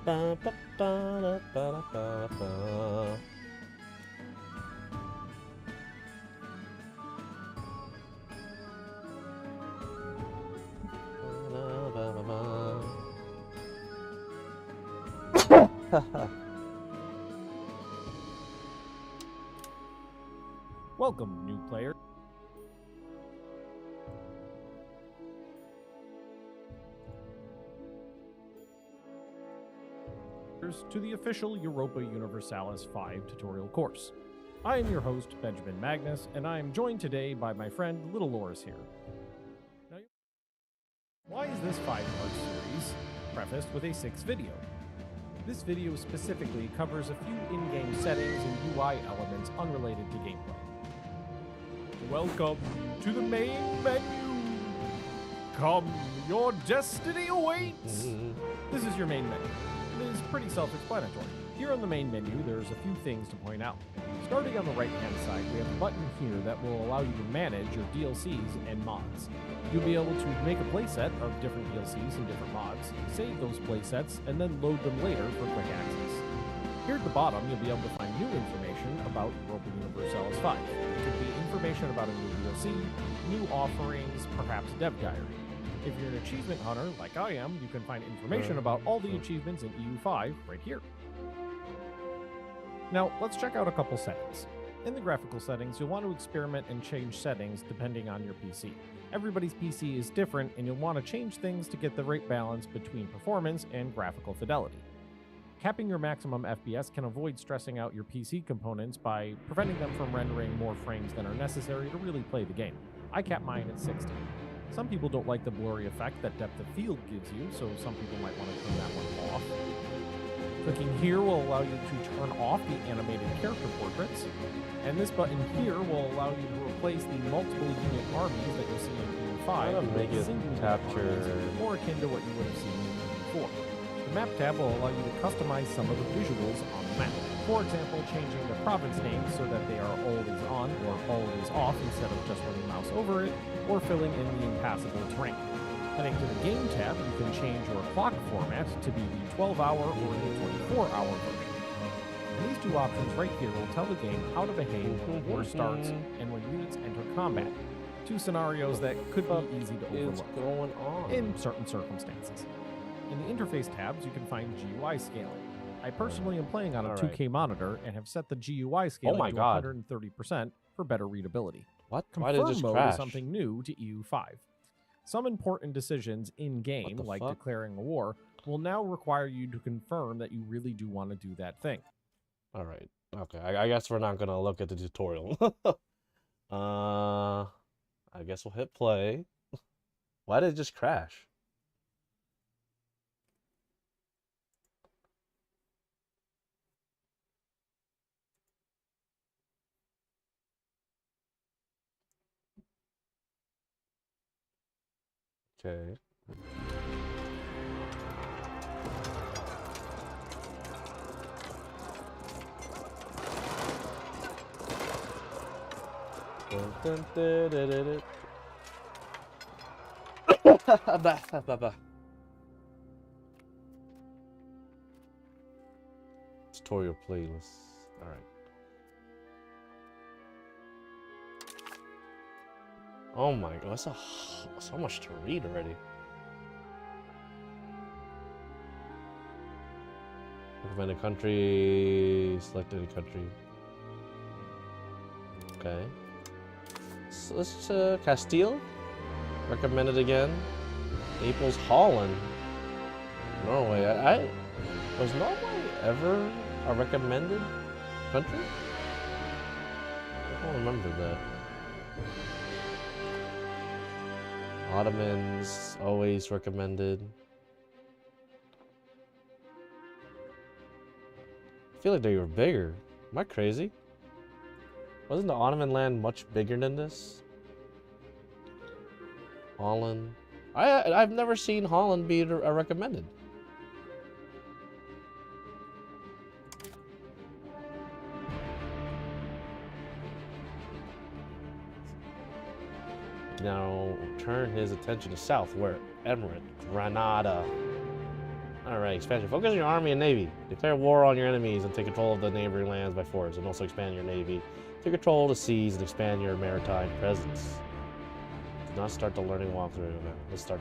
Ba, ba, ba, da, ba, da, ba, ba. Ba, ba, ba, ba. Welcome, new player. To the official Europa Universalis 5 tutorial course. I am your host, Benjamin Magnus, and I am joined today by my friend Little Loris here. Now, why is this 5-part series prefaced with a 6th video? This video specifically covers a few in-game settings and UI elements unrelated to gameplay. Welcome to the main menu! Come, your destiny awaits! This is your main menu. It is pretty self-explanatory. Here on the main menu, there's a few things to point out. Starting on the right-hand side, we have a button here that will allow you to manage your DLCs and mods. You'll be able to make a playset of different DLCs and different mods, save those playsets, and then load them later for quick access. Here at the bottom, you'll be able to find new information about Europa Universalis 5. It could be information about a new DLC, new offerings, perhaps a dev diary. If you're an achievement hunter, like I am, you can find information about all the achievements in EU5 right here. Now, let's check out a couple settings. In the graphical settings, you'll want to experiment and change settings depending on your PC. Everybody's PC is different, and you'll want to change things to get the right balance between performance and graphical fidelity. Capping your maximum FPS can avoid stressing out your PC components by preventing them from rendering more frames than are necessary to really play the game. I cap mine at 60. Some people don't like the blurry effect that depth of field gives you, so some people might want to turn that one off. Clicking here will allow you to turn off the animated character portraits, and this button here will allow you to replace the multiple unit armies that you see in EU5 Make with it single capture armies, more akin to what you would have seen in EU4. The map tab will allow you to customize some of the visuals on the map. For example, changing the province names so that they are always on or always off instead of just running mouse over it, or filling in the impassable terrain. Heading to the game tab, you can change your clock format to be the 12-hour or the 24-hour version. And these two options right here will tell the game how to behave when war starts and when units enter combat. Two scenarios that could be easy to What's overlook going on? in certain circumstances. In the interface tabs, you can find GUI scaling. I personally am playing on a 2K monitor and have set the GUI scaling to 130% for better readability. What? Why did it Confirm just mode crash? is something new to EU5. Some important decisions in-game, like fuck? declaring a war, will now require you to confirm that you really do want to do that thing. Alright. Okay, I guess we're not gonna look at the tutorial. I guess we'll hit play. Why did it just crash? Okay. Dun, dun, dun, dun, dun, dun. Tutorial playlist. Alright. Oh my god, that's so much to read already. Recommend a country, select any country. Okay. So let's Castile. Recommended again. Naples, Holland. Norway. I was Norway ever a recommended country? I don't remember that. Ottomans, always recommended. I feel like they were bigger. Am I crazy? Wasn't the Ottoman land much bigger than this? Holland. I've never seen Holland be a recommended. Now turn his attention to south, where Emirate, Granada. Alright, expansion. Focus on your army and navy. Declare war on your enemies and take control of the neighboring lands by force, and also expand your navy. Take control of the seas and expand your maritime presence. Do not start the learning walkthrough. Okay, let's start.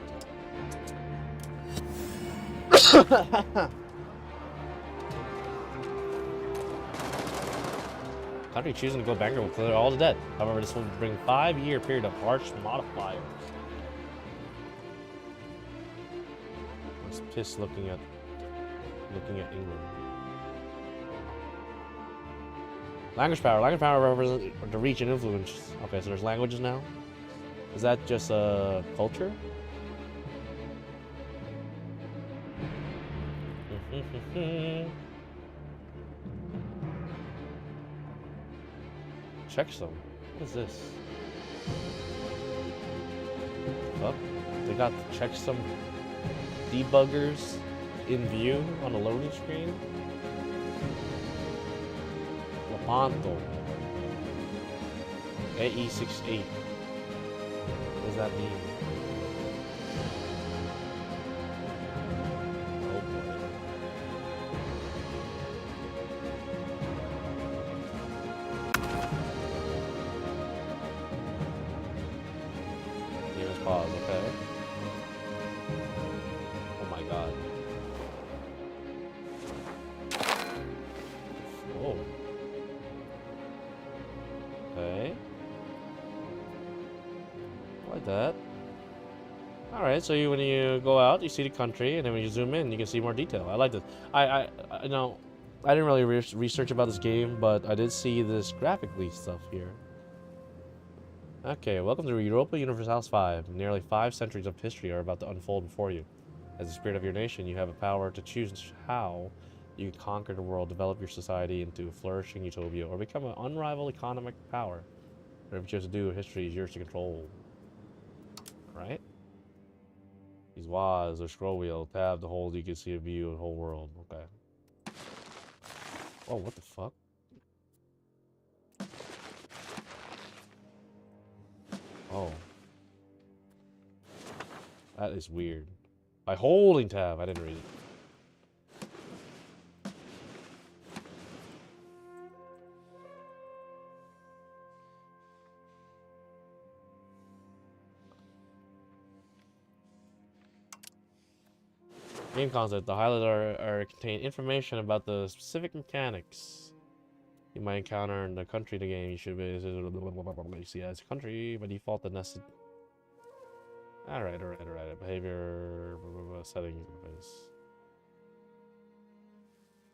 Country choosing to go bankrupt will clear all the debt. However, this will bring a 5-year period of harsh modifiers. I was pissed looking at England. Language power. Language power represents the reach and influence. Okay, so there's languages now. Is that just a culture? Checksum. What is this? Fuck. They got the checksum debuggers in view on the loading screen. Lepanto. AE68. What does that mean? Oh boy. Game is paused, okay. Oh my god. Oh. Okay. Like that. Alright, so when you go out, you see the country, and then when you zoom in, you can see more detail. I like this. I know, I didn't really research about this game, but I did see this graphically stuff here. Okay, welcome to Europa Universalis 5. Nearly 5 centuries of history are about to unfold before you. As the spirit of your nation, you have a power to choose how you conquer the world, develop your society into a flourishing utopia, or become an unrivaled economic power. Whatever you choose to do, history is yours to control. Right? These WAS or scroll wheel, tab to hold, you can see a view of the whole world. Okay. Oh, what the fuck? Oh. That is weird. By holding tab, I didn't read it. Game concept. The highlights are contain information about the specific mechanics you might encounter in the country of the game. You should be you see as a country by default the nested. Alright. Behavior settings interface.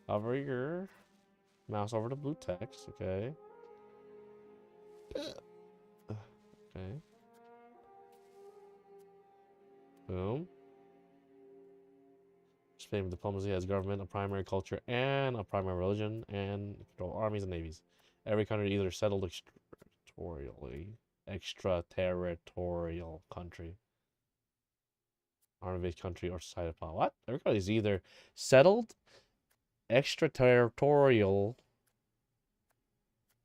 Hover your mouse over the blue text, okay. Okay. Boom. Spain diplomacy has government, a primary culture, and a primary religion, and control armies and navies. Every country either settled extraterritorial country, army-based country, or society of power. What? Every country is either settled, extraterritorial,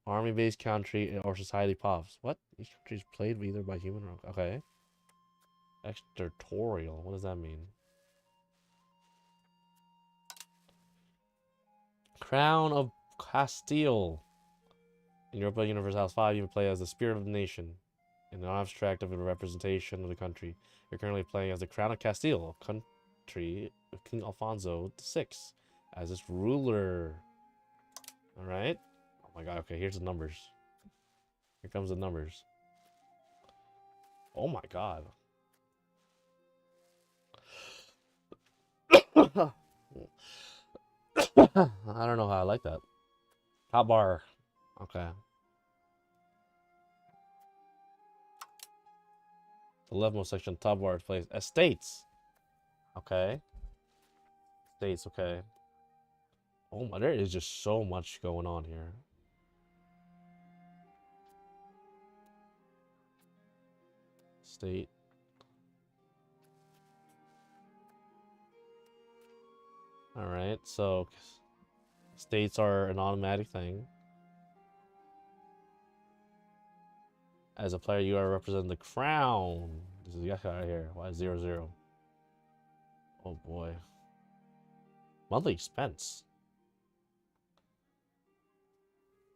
army-based country, or society POVs. What? Each country is played either by human or... Okay. Extraterritorial. What does that mean? Crown of Castile. In Europa Universalis 5, you play as the spirit of the nation. In an abstract of a representation of the country. You're currently playing as the Crown of Castile, country of King Alfonso VI, as its ruler. Alright. Oh my god, okay, here's the numbers. Here comes the numbers. Oh my god. I don't know how I like that. Top bar. Okay. The leftmost section, top bar, plays estates. Okay. States, okay. Oh my, there is just so much going on here. State. Alright, so states are an automatic thing. As a player, you are representing the crown. This is Yucca right here. Why 0-0? Oh boy. Monthly expense.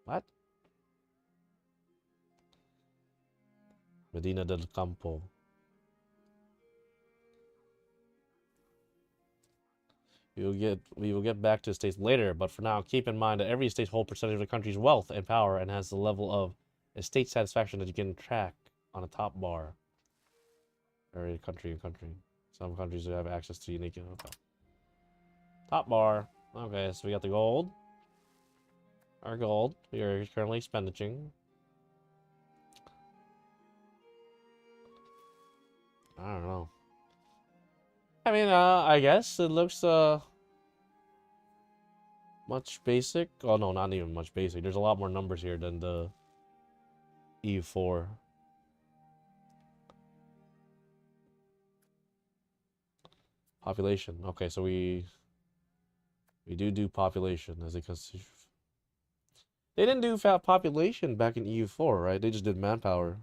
What? Medina del Campo. We will get back to the states later, but for now, keep in mind that every state holds percentage of the country's wealth and power and has the level of estate satisfaction that you can track on a top bar. Every country. Some countries have access to unique info. Top bar. Okay, so we got the gold. Our gold. We are currently expending. I don't know. I mean, I guess it looks, much basic. Oh, no, not even much basic. There's a lot more numbers here than the EU4. Population. Okay, so we do population as a constitution. They didn't do fat population back in EU4, right? They just did manpower.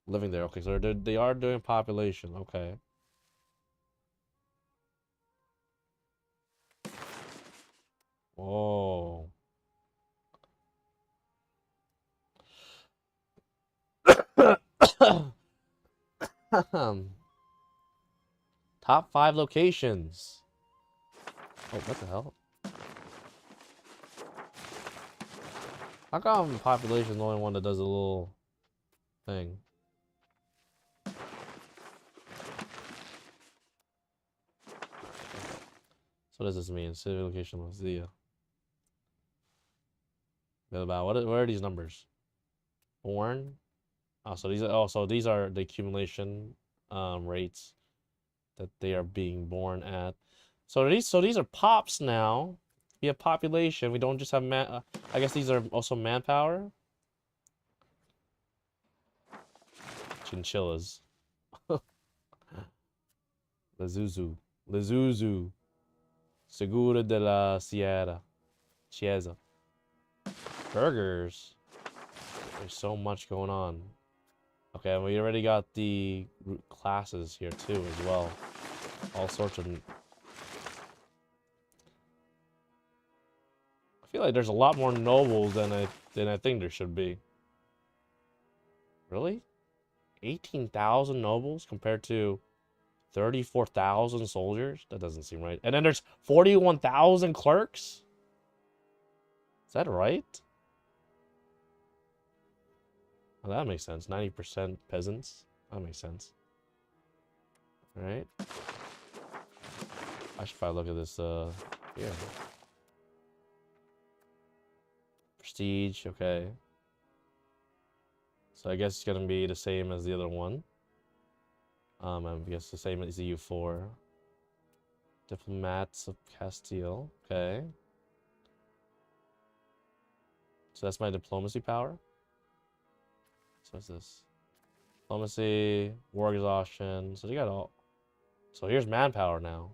Living there. Okay, so they are doing population. Okay. Whoa. Top 5 locations. Oh, what the hell? How come population is the only one that does a little thing? So what does this mean? City location, Lucia. About what are these numbers? Born. Oh, so these are the accumulation rates that they are being born at. So these are pops now. We have population. We don't just have I guess these are also manpower. Chinchillas. Lezuzu. Segura de la Sierra. Chiesa. Burgers. There's so much going on. Okay, and we already got the classes here too as well. All sorts of... I feel like there's a lot more nobles than I think there should be. Really? 18,000 nobles compared to 34,000 soldiers? That doesn't seem right. And then there's 41,000 clerks? Is that right? Well, that makes sense. 90% peasants. That makes sense. Alright. I should probably look at this, here. Prestige, okay. So I guess it's gonna be the same as the other one. I guess the same as the EU4. Diplomats of Castile, okay. So that's my diplomacy power. So what's this? Diplomacy, war exhaustion. So they got all. So here's manpower now.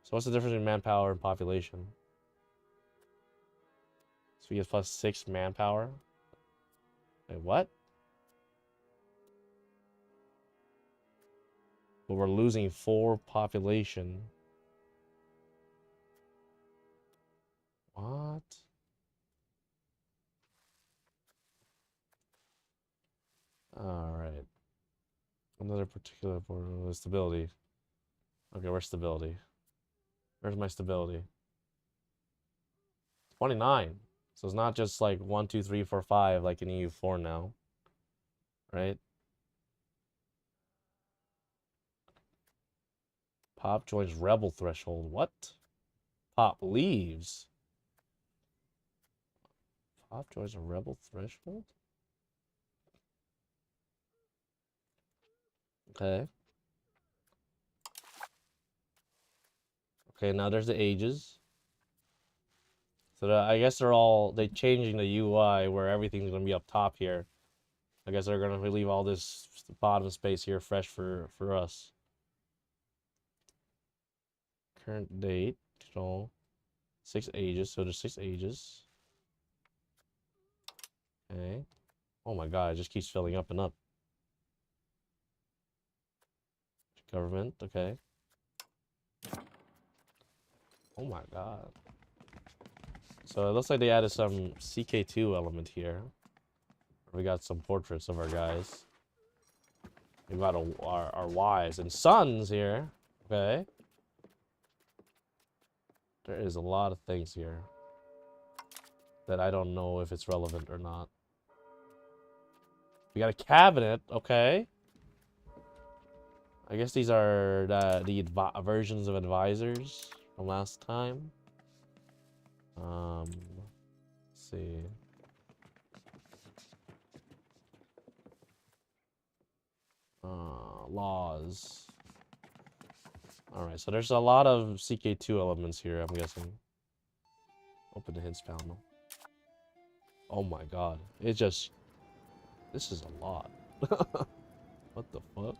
So what's the difference between manpower and population? So we get +6 manpower. Wait, what? But we're losing 4 population. What? Alright. Another particular border stability. Okay, where's stability? Where's my stability? 29. So it's not just like 1, 2, 3, 4, 5 like in EU4 now. Right? Pop joins rebel threshold. What? Pop leaves. Pop joins a rebel threshold? Okay. Okay, now there's the ages. So I guess they changing the UI where everything's gonna be up top here. I guess they're gonna leave all this bottom space here fresh for us. Current date, 6 ages, so there's 6 ages. Okay. Oh my god, it just keeps filling up and up. Government, okay. Oh my god. So it looks like they added some CK2 element here. We got some portraits of our guys. We got our wives and sons here. Okay. There is a lot of things here that I don't know if it's relevant or not. We got a cabinet, okay. I guess these are the versions of advisors from last time. Let's see. Laws. Alright, so there's a lot of CK2 elements here, I'm guessing. Open the hints panel. Oh my god. It just... This is a lot. What the fuck?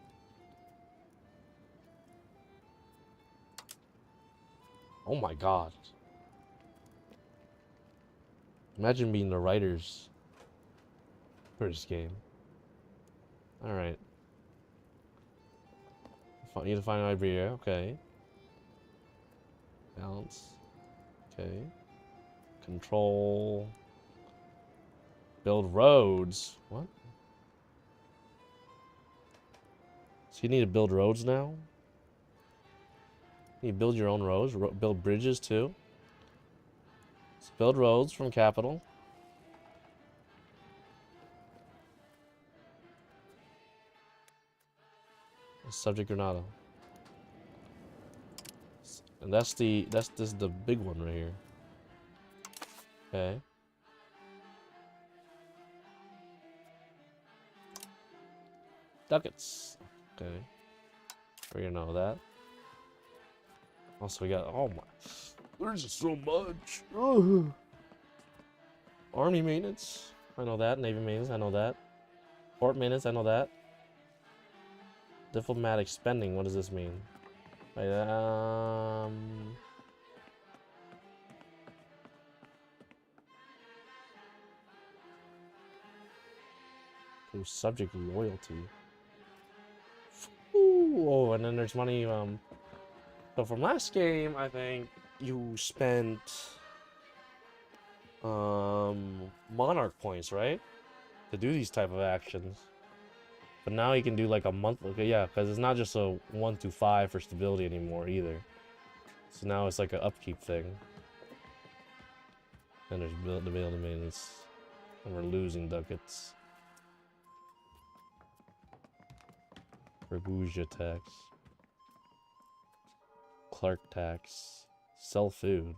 Oh my god. Imagine being the writers for this game. Alright. Need to find Iberia, okay. Balance. Okay. Control. Build roads. What? So you need to build roads now? You build your own roads, build bridges too. Let's build roads from capital. Subject Granada. And this is the big one right here. Okay. Ducats. Okay. We know that. Also, we got, oh my, there's just so much. Ugh. Army maintenance, I know that. Navy maintenance, I know that. Port maintenance, I know that. Diplomatic spending, what does this mean? Wait, ooh, subject loyalty. Ooh, oh, and then there's money, so from last game, I think you spent monarch points, right? To do these type of actions. But now you can do like a month. Okay, yeah, because it's not just a 1 to 5 for stability anymore either. So now it's like an upkeep thing. And there's the building maintenance. And we're losing ducats. Raguja tax. Clark tax. Sell food.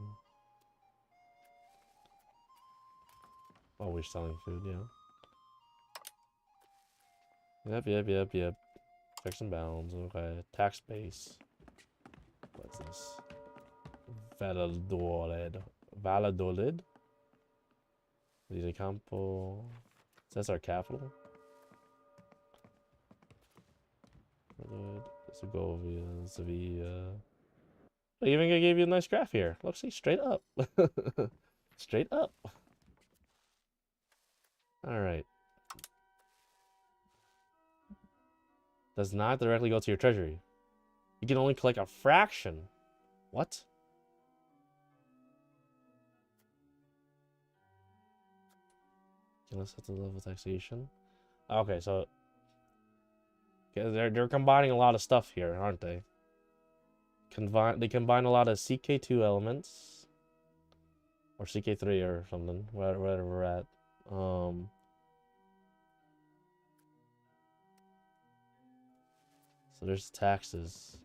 Oh, we're selling food, yeah. Yep. Checks and balance, okay. Tax base. What's this? Valladolid? Lida Campo. That's our capital. Segovia, Sevilla. I even gave you a nice graph here. Look, see, straight up. Straight up. Alright. Does not directly go to your treasury. You can only collect a fraction. What? Okay, let's set the level of taxation. Okay, so they're combining a lot of stuff here, aren't they? They combine a lot of CK2 elements. Or CK3 or something, wherever we're at. So there's taxes.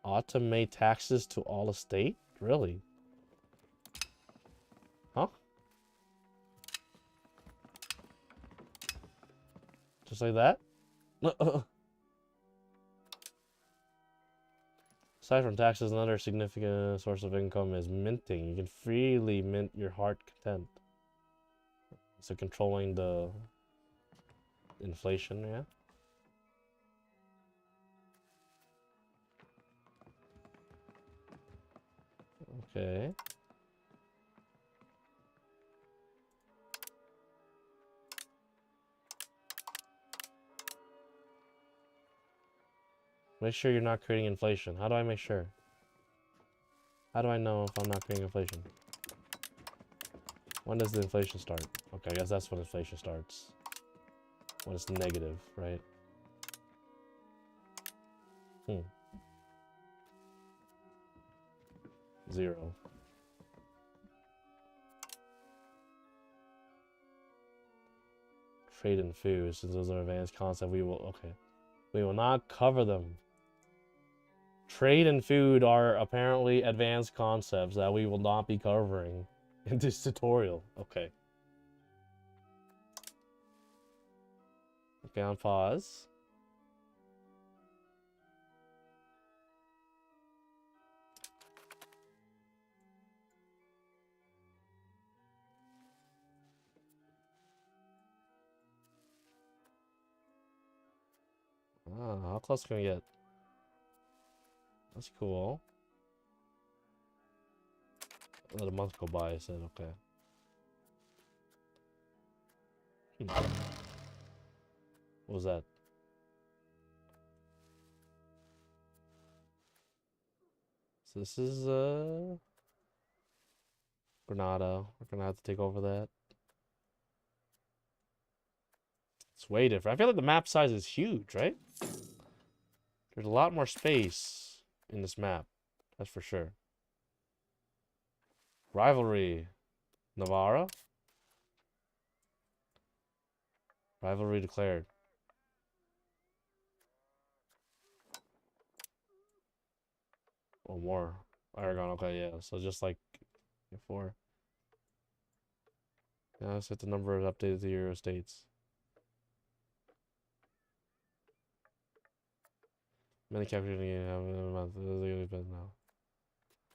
Automate taxes to all estate? Really? Huh? Just like that? Aside from taxes, another significant source of income is minting. You can freely mint your heart content. So controlling the inflation, yeah? Okay. Make sure you're not creating inflation. How do I make sure? How do I know if I'm not creating inflation? When does the inflation start? Okay, I guess that's when inflation starts. When it's negative, right? 0. Trade in food, since those are advanced concepts, we will not cover them. Trade and food are apparently advanced concepts that we will not be covering in this tutorial. Okay. Okay, on pause. Ah, how close can we get? That's cool. Let a month go by, I said, okay. What was that? So this is, Granada. We're gonna have to take over that. It's way different. I feel like the map size is huge, right? There's a lot more space in this map. That's for sure. Rivalry. Navarra? Rivalry declared. Or more. Aragon, okay, yeah. So just like before. Now set the number of updated to Euro states. Many captured in a month. Now.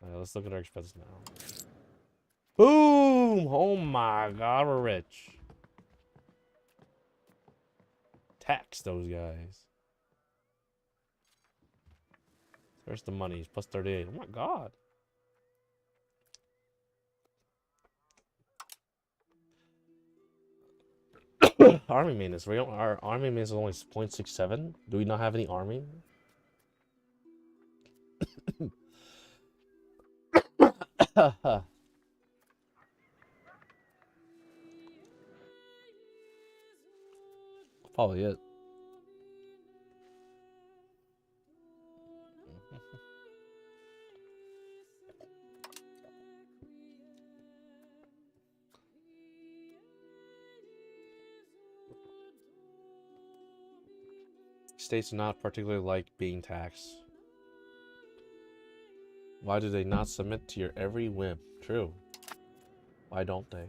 Alright, let's look at our expenses now. Boom! Oh my god, we're rich. Tax those guys. Where's the money? It's plus 38. Oh my god. Army maintenance. Our army maintenance is only 0.67. Do we not have any army? Probably it. States do not particularly like being taxed. Why do they not submit to your every whim? True. Why don't they?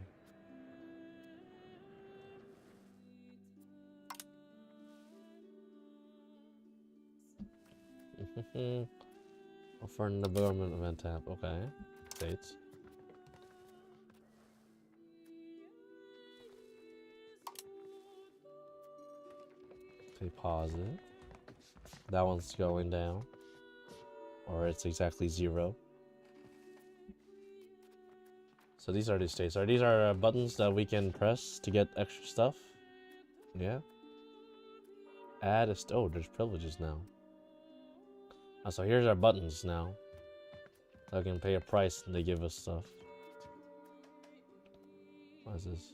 Offering the government event tab. Okay. States. Okay, pause it. That one's going down. Or it's exactly 0. So these are the states. These are buttons that we can press to get extra stuff. Yeah. Add a oh, there's privileges now. Oh, so here's our buttons now. So I can pay a price and they give us stuff. What is this?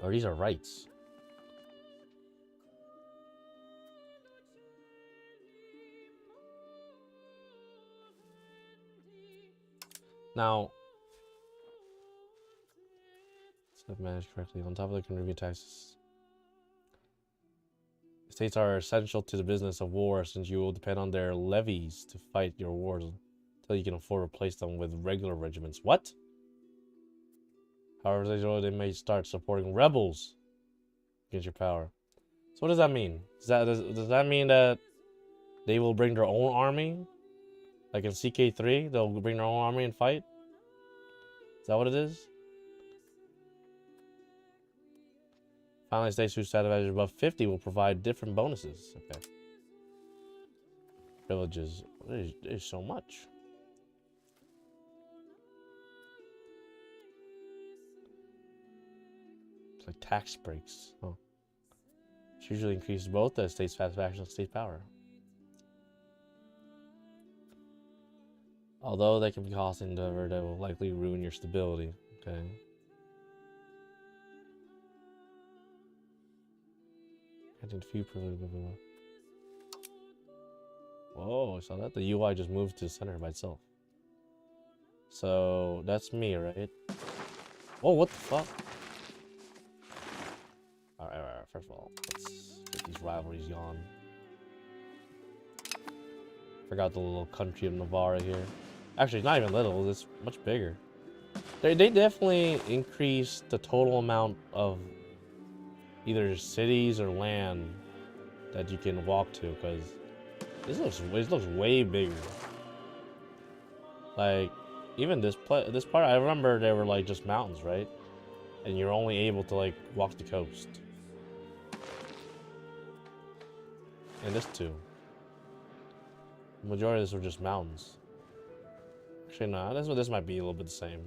Oh, these are rights. Now, if managed correctly, on top of the contributing taxes, states are essential to the business of war, since you will depend on their levies to fight your wars until you can afford to replace them with regular regiments. What? However, they may start supporting rebels against your power. So what does that mean? Does that mean that they will bring their own army? Like in CK3, they'll bring their own army and fight? Is that what it is? Finally, states whose stat advantage above 50 will provide different bonuses. Okay. Privileges. There's so much. It's like tax breaks. Oh. which usually increases both the state's satisfaction and state power. Although they can be costly, however, they will likely ruin your stability. Okay. Granting few privileges. Whoa, saw that? The UI just moved to the center by itself. So that's me, right? Oh, what the fuck? Alright. First of all, let's get these rivalries gone. Forgot the little country of Navarra here. Actually, not even little, it's much bigger. They definitely increased the total amount of either cities or land that you can walk to, because this looks way bigger. Like, even this part, I remember they were like just mountains, right? And you're only able to like walk the coast. And this too. The majority of this were just mountains. Actually, no, this might be a little bit the same.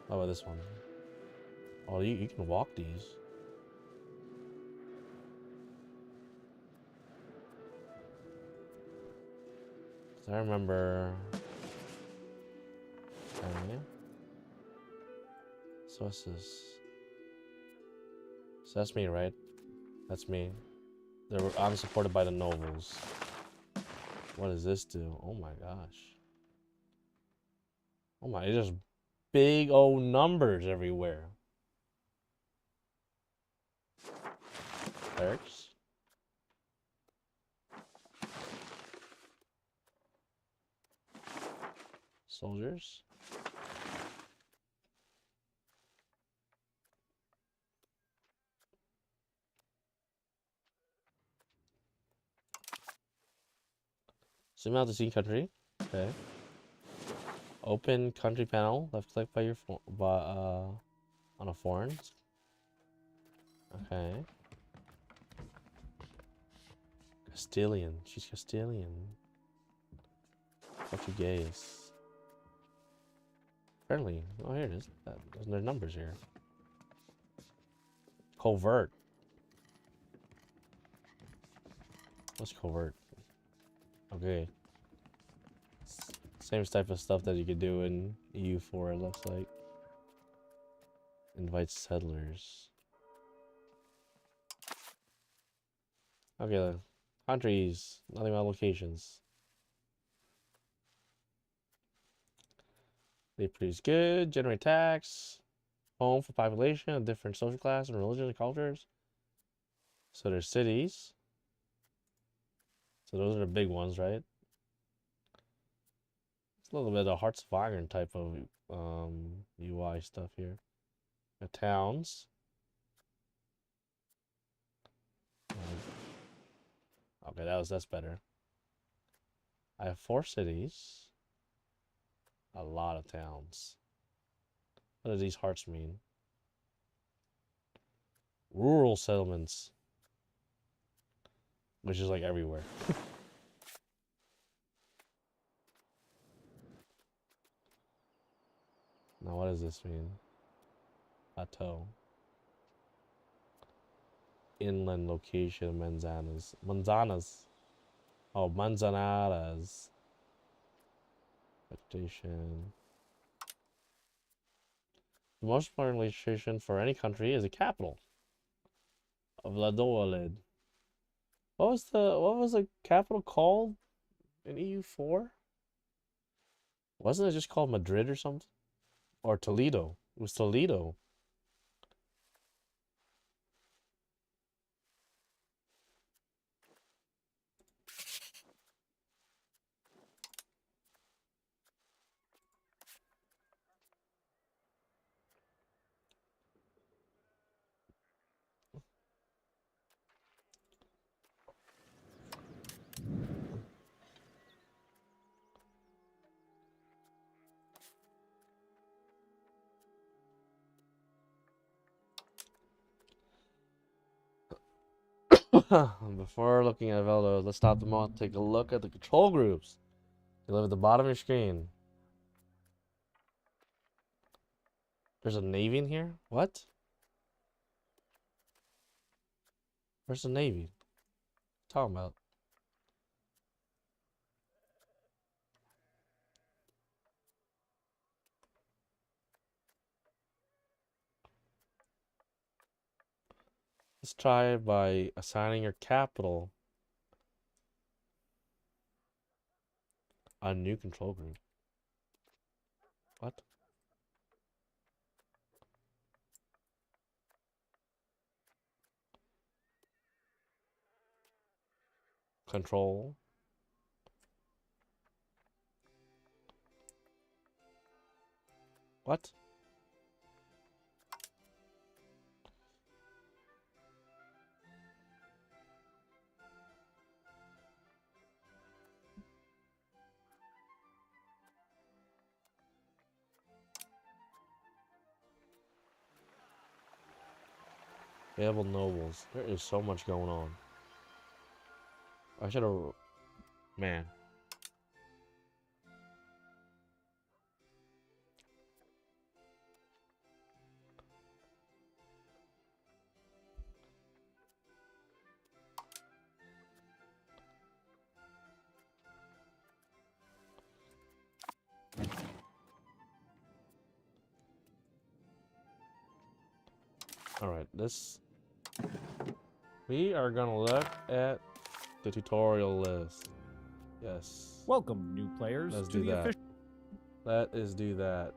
How about this one? Oh, you can walk these. I remember. Okay. So what's this? So that's me, right? That's me. I'm supported by the nobles. What does this do? Oh my gosh. Oh my, it's just big old numbers everywhere. Clerics. Soldiers. Zoom out to see country. Okay. Open country panel. Left click by your on a foreign. Okay. Castilian. She's Castilian. Portuguese. Friendly. Oh, here it is. There's numbers here. Covert. What's covert? Okay. Same type of stuff that you could do in EU4, it looks like. Invite settlers. Okay, then. Countries. Nothing about locations. They produce good. Generate tax. Home for population of different social classes and religions and cultures. So there's cities. So those are the big ones, right? It's a little bit of Hearts of Iron type of UI stuff here. The towns. Okay, that's better. I have 4 cities. A lot of towns. What do these hearts mean? Rural settlements. Which is like everywhere. Now what does this mean? Plateau. Inland location, manzanas. Manzanas. Oh, manzanadas. Vegetation. The most important location for any country is a capital. Valladolid. What was the capital called in EU4? Wasn't it just called Madrid or something? Or Toledo? It was Toledo. Before looking at Veldo, let's stop the moment and take a look at the control groups. They live at the bottom of your screen. There's a navy in here? What? Where's the Navy? Talking about. Let's try by assigning your capital a new control group. What? Control. What? Available nobles. There is so much going on. I should have... Man. Alright, this... We are gonna look at the tutorial list. Yes. Welcome, new players, Let's to do the that. official. Let us do that.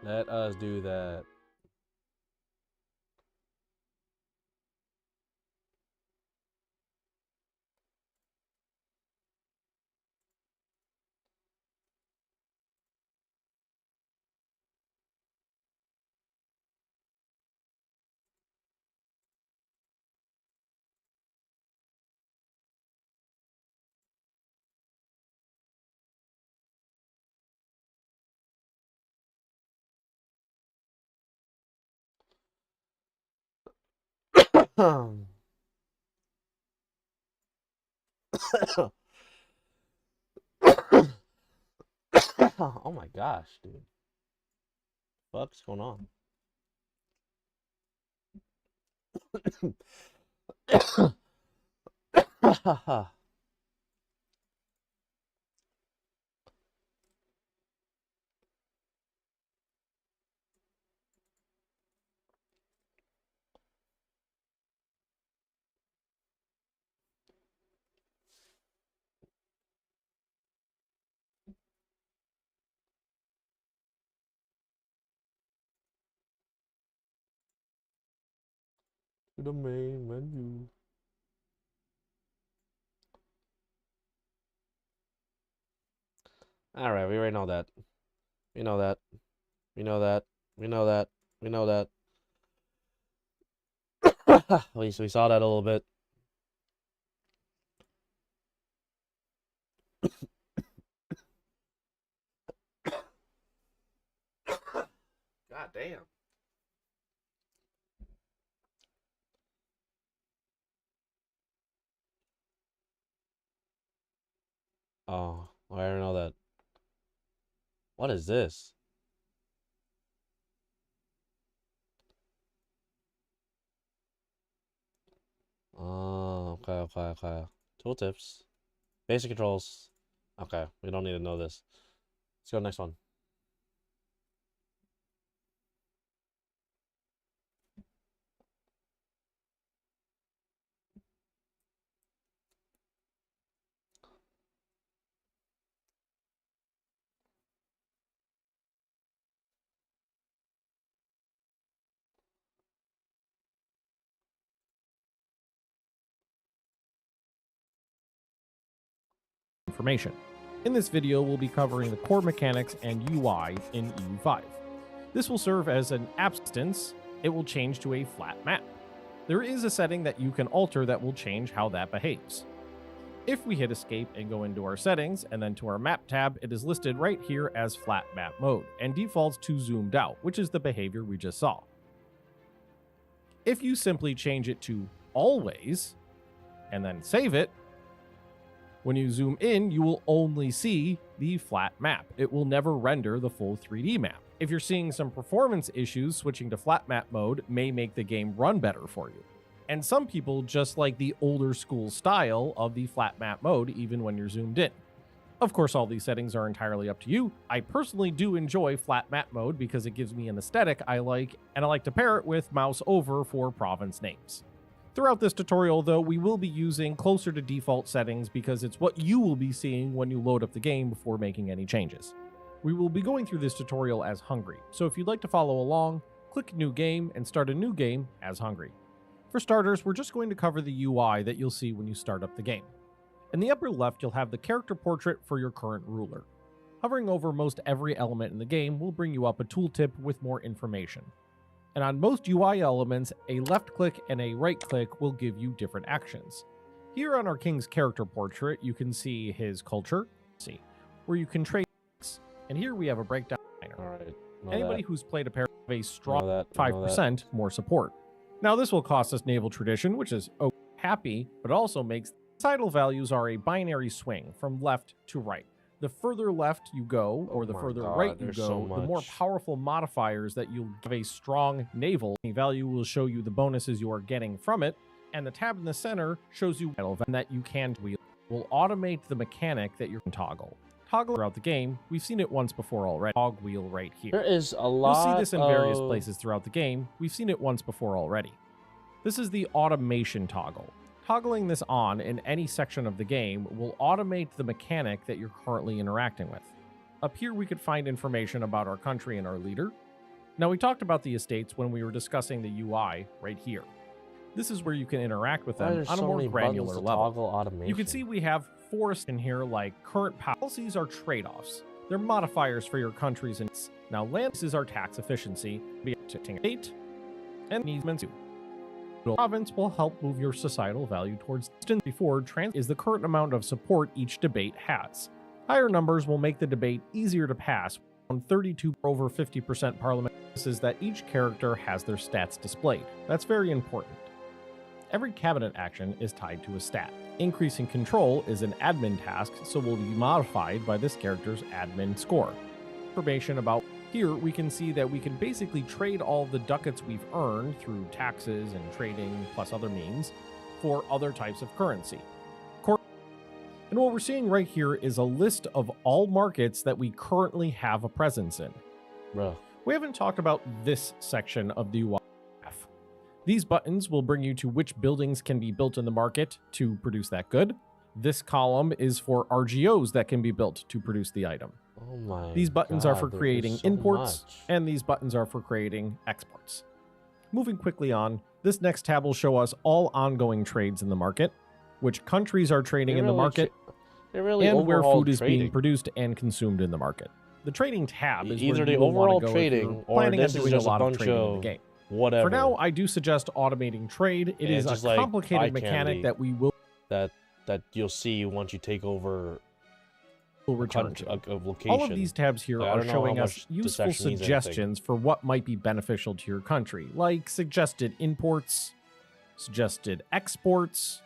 Let us do that. Oh my gosh, dude. What's going on? To the main menu. Alright, we already know that. We know that. We know that. We know that. We know that. At least we saw that a little bit. God damn. Oh, I don't know that. What is this? Oh, okay. Tooltips. Basic controls. Okay, we don't need to know this. Let's go to the next one. Information. In this video, we'll be covering the core mechanics and UI in EU5. This will serve as an absence. It will change to a flat map. There is a setting that you can alter that will change how that behaves. If we hit escape and go into our settings and then to our map tab, it is listed right here as flat map mode and defaults to zoomed out, which is the behavior we just saw. If you simply change it to always and then save it, when you zoom in, you will only see the flat map. It will never render the full 3D map. If you're seeing some performance issues, switching to flat map mode may make the game run better for you. And some people just like the older school style of the flat map mode even when you're zoomed in. Of course, all these settings are entirely up to you. I personally do enjoy flat map mode because it gives me an aesthetic I like, and I like to pair it with mouse over for province names. Throughout this tutorial, though, we will be using closer to default settings because it's what you will be seeing when you load up the game before making any changes. We will be going through this tutorial as Hungry, so if you'd like to follow along, click New Game and start a new game as Hungry. For starters, we're just going to cover the UI that you'll see when you start up the game. In the upper left, you'll have the character portrait for your current ruler. Hovering over most every element in the game will bring you up a tooltip with more information. And on most UI elements, a left click and a right click will give you different actions. Here on our king's character portrait, you can see his culture, where you can trade, and here we have a breakdown. All right. Anybody who's played a pair have a strong Know 5% more support. Now this will cost us naval tradition, which is happy, but also makes societal values are a binary swing from left to right. The further left you go, or the further right you go, the more powerful modifiers that you'll give a strong naval value will show you the bonuses you are getting from it, and the tab in the center shows you that you can wheel. Will automate the mechanic that you can toggle. Toggle throughout the game, we've seen it once before already. Toggle wheel right here. There is a lot. You'll see this in various places throughout the game. We've seen it once before already. This is the automation toggle. Toggling this on in any section of the game will automate the mechanic that you're currently interacting with. Up here we could find information about our country and our leader. Now we talked about the estates when we were discussing the UI right here. This is where you can interact with them on a more granular level. You can see we have forests in here like current policies are trade-offs. They're modifiers for your countries and now land is our tax efficiency, be it state and easements. Province will help move your societal value towards distance before trans is the current amount of support each debate has. Higher numbers will make the debate easier to pass. On 32 over 50% parliament is that each character has their stats displayed. That's very important. Every cabinet action is tied to a stat. Increasing control is an admin task, so will be modified by this character's admin score. Information about here, we can see that we can basically trade all the ducats we've earned through taxes and trading plus other means for other types of currency. And what we're seeing right here is a list of all markets that we currently have a presence in. Bro. We haven't talked about this section of the UI. These buttons will bring you to which buildings can be built in the market to produce that good. This column is for RGOs that can be built to produce the item. Oh my These buttons are for God, creating so imports, much. and these buttons are for creating exports. Moving quickly on, this next tab will show us all ongoing trades in the market, which countries are trading in the market, and where food is being produced and consumed in the market. The trading tab is either where the you will want overall to go trading or planning on this is doing a just a lot of bunch trading in the of game. whatever. For now, I do suggest automating trade. It Yeah, is just a like complicated eye mechanic candy. that we will that you'll see once you take over return to. a location. All of these tabs here Like, I are don't know showing how us much this useful actually means anything. suggestions for what might be beneficial to your country, like suggested imports, suggested exports,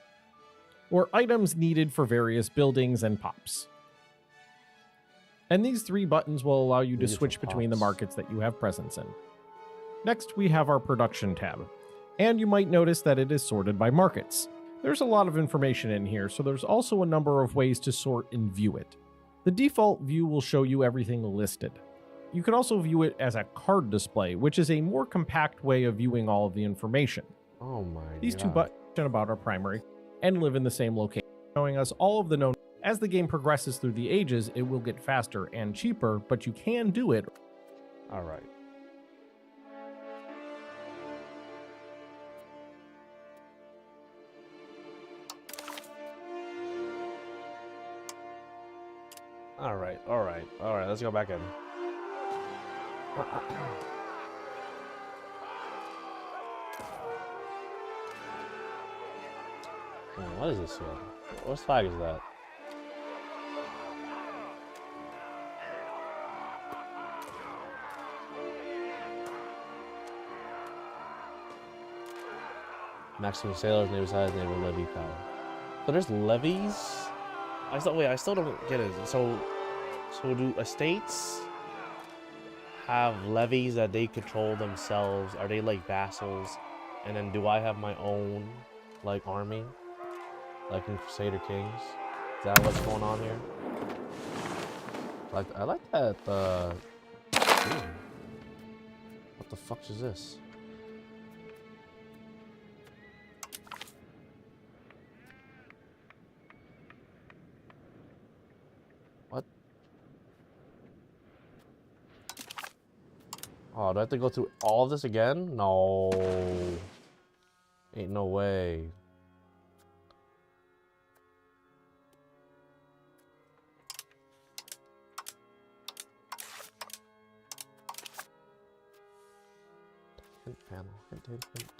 or items needed for various buildings and pops. And these three buttons will allow you to Needed for switch between the pops. markets that you have presence in. Next, we have our production tab, and you might notice that it is sorted by markets. There's a lot of information in here, so there's also a number of ways to sort and view it. The default view will show you everything listed. You can also view it as a card display, which is a more compact way of viewing all of the information. Oh my These two God. buttons about our primary and live in the same location, showing us all of the known. As the game progresses through the ages, it will get faster and cheaper, but you can do it. All right. All right. All right. All right. Let's go back in. What is this here? What flag is that? Maximum sailors, naval size, naval levy power. So there's levies? I still don't get it. So do estates have levies that they control themselves? Are they like vassals? And then do I have my own like army? Like in Crusader Kings? Is that what's going on here? Like I like that ooh. What the fuck is this? What? Oh, do I have to go through all of this again? No. Ain't no way. Hint panel. Hint, hint, hint.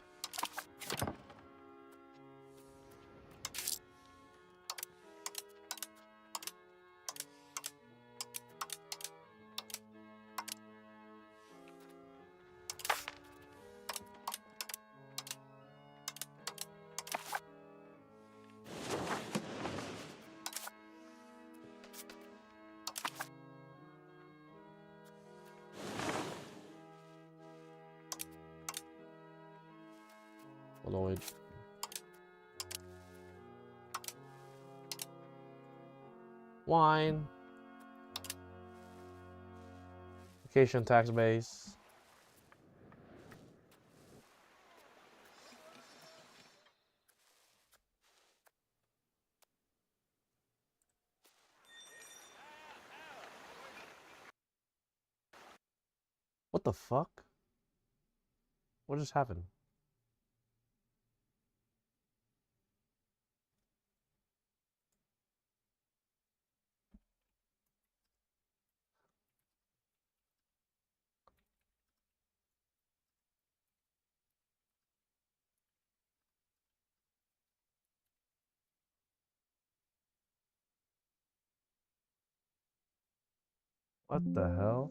Hold on, wait. Wine. Vacation tax base. What the fuck? What just happened? What the hell?